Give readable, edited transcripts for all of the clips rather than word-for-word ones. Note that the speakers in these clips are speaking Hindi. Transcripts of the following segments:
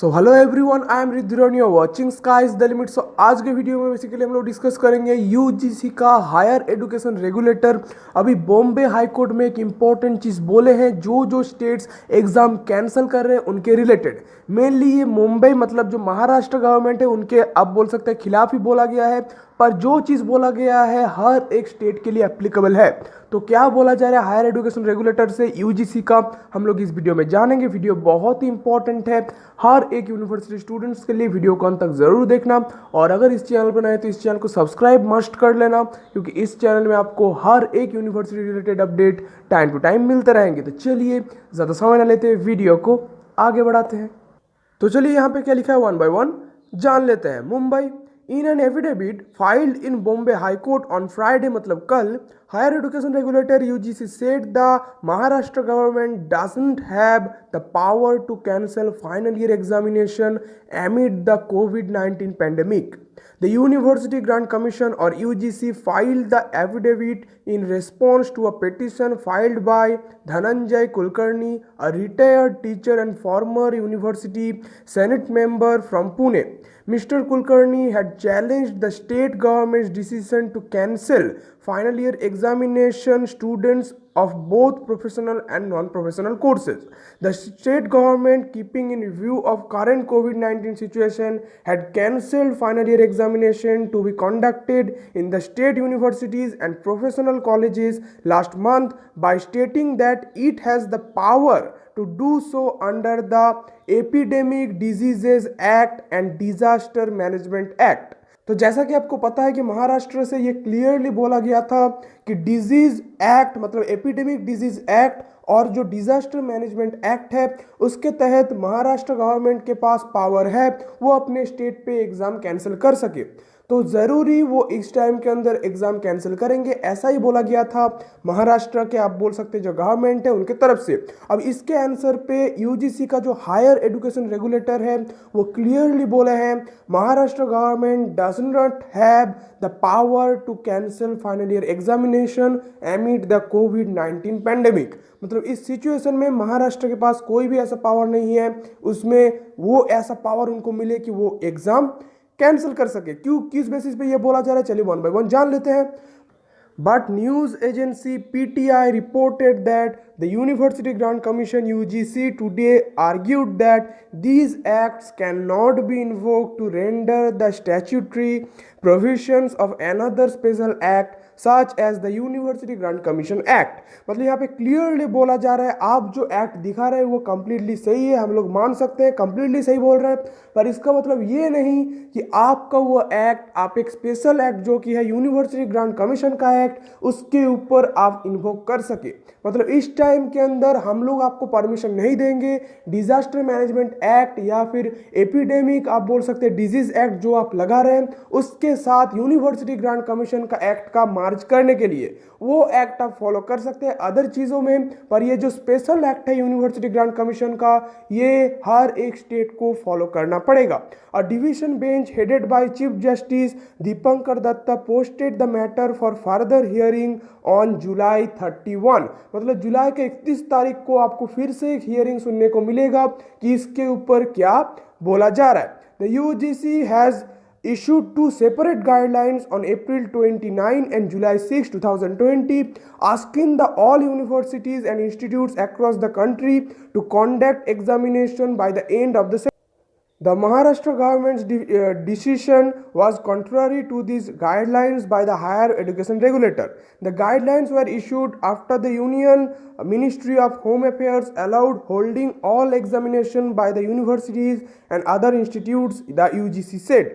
So hello everyone, I am Riddhiran, you are watching sky's the limit. So आज के वीडियो में बेसिकली हम लोग डिस्कस करेंगे यूजीसी का हायर एजुकेशन रेगुलेटर अभी बॉम्बे हाई कोर्ट में एक इम्पॉर्टेंट चीज़ बोले हैं। जो जो स्टेट्स एग्जाम कैंसिल कर रहे हैं उनके रिलेटेड, मेनली ये मुंबई मतलब जो महाराष्ट्र गवर्नमेंट है उनके आप बोल सकते हैं खिलाफ ही बोला गया है, पर जो चीज़ बोला गया है हर एक स्टेट के लिए एप्लीकेबल है। तो क्या बोला जा रहा है हायर एजुकेशन रेगुलेटर से यूजीसी का, हम लोग इस वीडियो में जानेंगे। वीडियो बहुत ही इंपॉर्टेंट है हर एक यूनिवर्सिटी स्टूडेंट्स के लिए, वीडियो को अंत तक जरूर देखना। और अगर इस चैनल पर नए तो इस चैनल को सब्सक्राइब मस्ट कर लेना, क्योंकि इस चैनल में आपको हर एक university related update time to time मिलते रहेंगे। तो चलिए ज़्यादा समय न लेते वीडियो को आगे बढ़ाते हैं। तो चलिए यहाँ पे क्या लिखा है वन बाय वन जान लेते हैं। Mumbai in an affidavit filed in Bombay high court on Friday मतलब कल, higher education regulator UGC said the Maharashtra government doesn't have the power to cancel final year examination amid the COVID-19 pandemic. The University Grant Commission or UGC filed the affidavit in response to a petition filed by Dhananjay Kulkarni, a retired teacher and former university Senate member from Pune. Mr. Kulkarni had challenged the state government's decision to cancel final year examination students of both professional and non-professional courses. The state government, keeping in view of current COVID-19 situation, had cancelled final year examination to be conducted in the state universities and professional colleges last month by stating that it has the power to do so under the Epidemic Diseases Act and Disaster Management Act. तो जैसा कि आपको पता है कि महाराष्ट्र से ये क्लियरली बोला गया था कि डिजीज एक्ट मतलब एपिडेमिक डिजीज एक्ट और जो डिजास्टर मैनेजमेंट एक्ट है उसके तहत महाराष्ट्र गवर्नमेंट के पास पावर है वो अपने स्टेट पे एग्जाम कैंसिल कर सके। तो ज़रूरी वो इस टाइम के अंदर एग्ज़ाम कैंसिल करेंगे, ऐसा ही बोला गया था महाराष्ट्र के आप बोल सकते हैं जो गवर्नमेंट है उनके तरफ से। अब इसके आंसर पे यूजीसी का जो हायर एजुकेशन रेगुलेटर है वो क्लियरली बोले हैं Maharashtra government does not have the power to cancel final year examination एमिड the covid pandemic. मतलब इस सिचुएशन में महाराष्ट्र के पास कोई भी ऐसा पावर नहीं है उसमें वो ऐसा पावर उनको मिले कि वो एग्ज़ाम कैंसिल कर सके। क्यों, किस बेसिस पे ये बोला जा रहा है, चलिए वन बाय वन जान लेते हैं। But news agency PTI reported that the University Grant Commission UGC today argued that these acts cannot be invoked to render the statutory provisions of another special act such as the University Grant Commission Act। मतलब यहाँ पे क्लियरली बोला जा रहा है आप जो एक्ट दिखा रहे हैं वो कंप्लीटली सही है, हम लोग मान सकते हैं कंप्लीटली सही बोल रहे हैं, पर इसका मतलब ये नहीं कि आपका वो एक्ट आप एक स्पेशल एक्ट जो कि है यूनिवर्सिटी ग्रांट कमीशन का एक्ट उसके ऊपर आप इन्वोक कर सके। मतलब इस टाइम के अंदर हम लोग आपको परमिशन नहीं देंगे डिजास्टर मैनेजमेंट एक्ट या फिर एपिडेमिक आप बोल सकते हैं डिजीज एक्ट जो आप लगा रहे हैं उसके साथ यूनिवर्सिटी ग्रांट कमीशन का एक्ट का मार्च करने के लिए वो एक्ट आप फॉलो कर सकते हैं अदर चीज़ों में, पर ये जो स्पेशल एक्ट है यूनिवर्सिटी ग्रांट कमीशन का ये हर एक स्टेट को फॉलो करना पड़ेगा। A division bench headed by Chief Justice Deepankar Datta posted the matter for further hearing on July 31। मतलब जुलाई के 31 तारीख को आपको फिर से एक हियरिंग सुनने को मिलेगा कि इसके ऊपर क्या बोला जा रहा है। The UGC has issued two separate guidelines on April 29 and July 6, 2020, asking the all universities and institutes across the country to conduct examination by the end of the The Maharashtra government's decision was contrary to these guidelines by the higher education regulator. The guidelines were issued after the Union Ministry of Home Affairs allowed holding all examination by the universities and other institutes, the UGC said.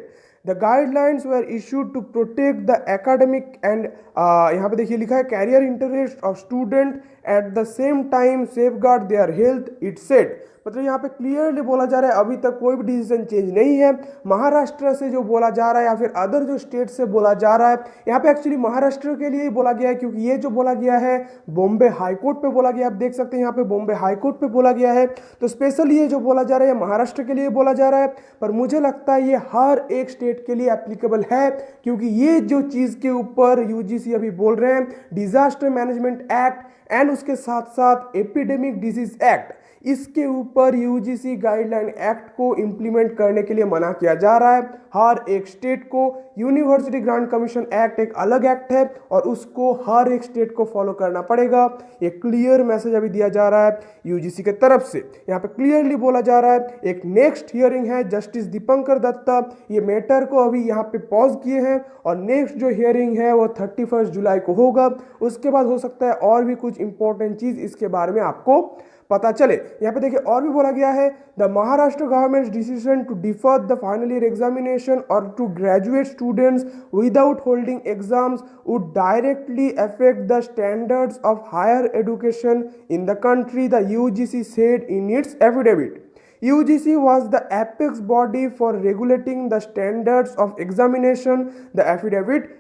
The guidelines were issued to protect the academic and यहाँ पे देखिए लिखा है career interest of student at the same time safeguard their health, it said। मतलब यहाँ पे क्लियरली बोला जा रहा है अभी तक कोई भी डिसीजन चेंज नहीं है। महाराष्ट्र से जो बोला जा रहा है या फिर अदर जो स्टेट से बोला जा रहा है, यहाँ पे एक्चुअली महाराष्ट्र के लिए ही बोला गया है क्योंकि ये जो बोला गया है बॉम्बे हाई कोर्ट पे बोला गया है। आप देख सकते हैं यहाँ पे बॉम्बे हाई कोर्ट पे बोला गया है, तो स्पेशली ये जो बोला जा रहा है महाराष्ट्र के लिए बोला जा रहा है, पर मुझे लगता है ये हर एक स्टेट के लिए एप्लीकेबल है क्योंकि ये जो चीज़ के ऊपर यूजीसी अभी बोल रहे हैं डिजास्टर मैनेजमेंट एक्ट एंड उसके साथ साथ एपिडेमिक डिजीज एक्ट, इसके ऊपर ऊपर यूजीसी गाइडलाइन एक्ट को इंप्लीमेंट करने के लिए मना किया जा रहा है। हर एक स्टेट को यूनिवर्सिटी ग्रांट कमीशन एक्ट एक अलग एक्ट है और उसको हर एक स्टेट को फॉलो करना पड़ेगा। ये क्लियर मैसेज अभी दिया जा रहा है यूजीसी के तरफ से। यहाँ पे क्लियरली बोला जा रहा है एक नेक्स्ट हियरिंग है जस्टिस दीपंकर दत्ता, ये मैटर को अभी यहाँ पे पॉज किए हैं और नेक्स्ट जो हियरिंग है वो 31 जुलाई को होगा। उसके बाद हो सकता है और भी कुछ इंपॉर्टेंट चीज इसके बारे में आपको पता चले। यहाँ पे देखिए और भी बोला गया है the Maharashtra government decision to defer the final year examination और to graduate students without holding exams would directly affect the standards of higher education in the country, the UGC said in its affidavit. UGC was the apex body for regulating the standards of examination. The affidavit: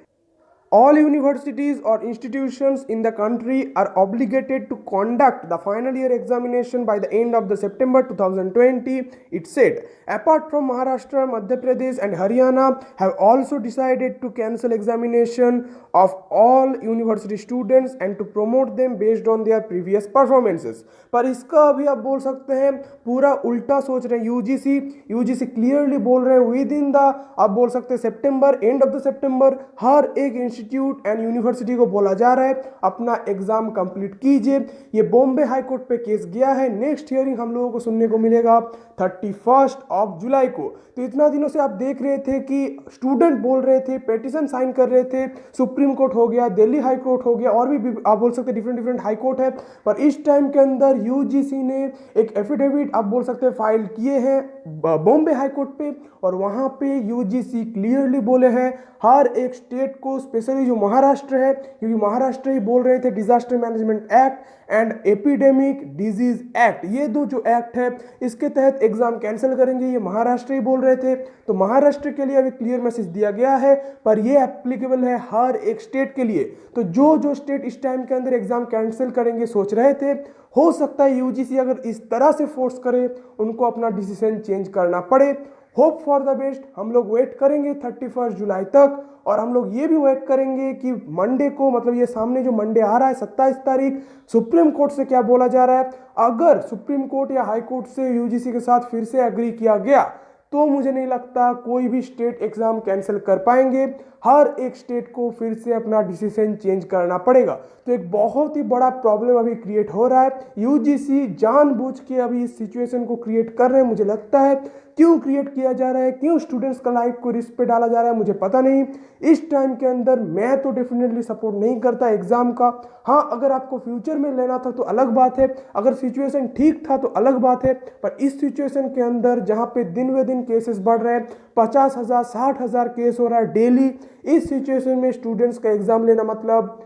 all universities or institutions in the country are obligated to conduct the final year examination by the end of the September 2020, it said. Apart from Maharashtra, Madhya Pradesh and Haryana have also decided to cancel examination of all university students and to promote them based on their previous performances. पर इसका अभी आप बोल सकते हैं पूरा उल्टा सोच रहे हैं यूजीसी क्लियरली बोल रहे हैं विद इन द, आप बोल सकते हैं सितंबर, एंड ऑफ द सितंबर हर एक इंस्टीट्यूट एंड यूनिवर्सिटी को बोला जा रहा है अपना एग्जाम कंप्लीट कीजिए। ये बॉम्बे हाई कोर्ट पे केस गया है। नेक्स्ट हियरिंग हम लोगों को सुनने को मिलेगा 31 जुलाई को। तो इतना दिनों से आप देख रहे थे कि स्टूडेंट बोल रहे थे, पेटिशन साइन कर रहे थे, सुप्रीम कोर्ट हो गया, दिल्ली हाई कोर्ट हो गया और भी आप बोल सकते हैं डिफरेंट हाई कोर्ट है। पर इस टाइम के अंदर यूजीसी ने एक एफिडेविट आप बोल सकते हैं फाइल किए हैं बॉम्बे हाई कोर्ट पे और वहां पे यूजीसी क्लियरली बोले हैं हर एक स्टेट को, स्पेशली जो महाराष्ट्र है, क्योंकि महाराष्ट्र ही बोल रहे थे disaster management act and epidemic disease act, ये दो जो एक्ट है इसके तहत एग्जाम कैंसिल करेंगे, ये महाराष्ट्र ही बोल रहे थे। तो महाराष्ट्र के लिए अभी क्लियर मैसेज दिया गया है पर ये एप्लीकेबल है हर एक स्टेट के लिए। तो जो स्टेट इस टाइम के अंदर एग्जाम कैंसिल करेंगे सोच रहे थे, हो सकता है यूजीसी अगर इस तरह से फोर्स करे उनको अपना डिसीजन चेंज करना पड़े। होप फॉर द बेस्ट, हम लोग वेट करेंगे 31 जुलाई तक और हम लोग ये भी वेट करेंगे कि मंडे को, मतलब ये सामने जो मंडे आ रहा है 27 तारीख, सुप्रीम कोर्ट से क्या बोला जा रहा है। अगर सुप्रीम कोर्ट या हाई कोर्ट से यूजीसी के साथ फिर से एग्री किया गया तो मुझे नहीं लगता कोई भी स्टेट एग्जाम कैंसिल कर पाएंगे। हर एक स्टेट को फिर से अपना डिसीजन चेंज करना पड़ेगा। तो एक बहुत ही बड़ा प्रॉब्लम अभी क्रिएट हो रहा है। यूजीसी जानबूझ के अभी इस सिचुएशन को क्रिएट कर रहे हैं। मुझे लगता है क्यों क्रिएट किया जा रहा है, क्यों स्टूडेंट्स का लाइफ को रिस्क पे डाला जा रहा है, मुझे पता नहीं। इस टाइम के अंदर मैं तो डेफिनेटली सपोर्ट नहीं करता एग्जाम का। हाँ, अगर आपको फ्यूचर में लेना था तो अलग बात है, अगर सिचुएशन ठीक था तो अलग बात है। पर इस सिचुएशन के अंदर जहाँ पे दिन ब दिन केसेस बढ़ रहे हैं, 50,000 60,000 केस हो रहा है डेली, इस सिचुएशन में स्टूडेंट्स का एग्जाम लेना मतलब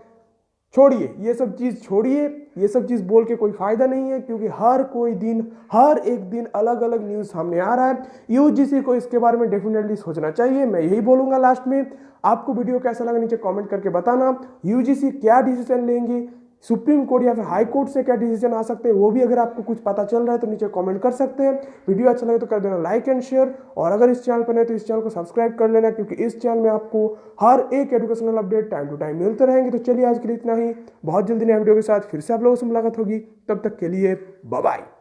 छोड़िए, ये सब चीज़ छोड़िए, ये सब चीज़ बोल के कोई फ़ायदा नहीं है क्योंकि हर एक दिन अलग अलग न्यूज़ सामने आ रहा है। यूजीसी को इसके बारे में डेफिनेटली सोचना चाहिए। मैं यही बोलूँगा लास्ट में। आपको वीडियो कैसा लगा नीचे कमेंट करके बताना। यूजीसी क्या डिसीजन लेंगे, सुप्रीम कोर्ट या फिर हाई कोर्ट से क्या डिसीजन आ सकते हैं, वो भी अगर आपको कुछ पता चल रहा है तो नीचे कमेंट कर सकते हैं। वीडियो अच्छा लगे तो कर देना लाइक एंड शेयर, और अगर इस चैनल पर नहीं तो इस चैनल को सब्सक्राइब कर लेना क्योंकि इस चैनल में आपको हर एक educational update time to time मिलते रहेंगे। तो चलिए आज के लिए इतना ही। बहुत जल्दी नए वीडियो के साथ फिर से आप लोगों से मुलाकात होगी। तब तक के लिए बाय बाय।